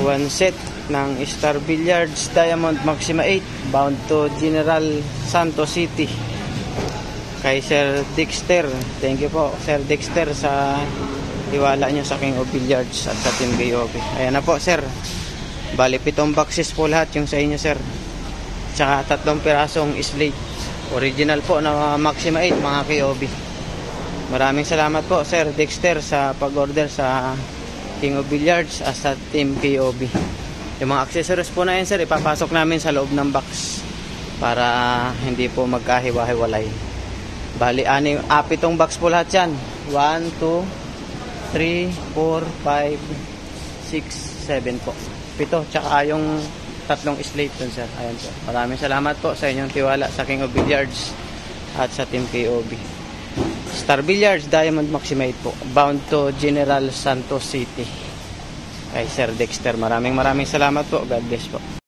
One set ng Star Billiards Diamond Maxima 8 bound to General Santos City kay Sir Dexter. Thank you po Sir Dexter sa tiwala nyo sa King of Billiards at sa Team KOB. Ayan na po sir, bali 7 boxes po lahat yung sa inyo sir, tsaka 3 pirasong slate original po na Maxima 8 mga KOB. Maraming salamat po Sir Dexter sa pag-order sa King of Billiards at sa Team KOB. Yung mga accessories po na yan sir, ipapasok namin sa loob ng box para hindi po magkahiwa-hiwalay. Bali, 7 box po lahat yan. 1, 2, 3, 4, 5, 6, 7 po. 7, tsaka yung 3 slate dun sir. Ayan po. Maraming salamat po sa inyong tiwala sa King of Billiards at sa Team KOB. Star Billiards Diamond Maxima 8 po, bound to General Santos City kay Sir Dexter. Maraming salamat po. God bless po.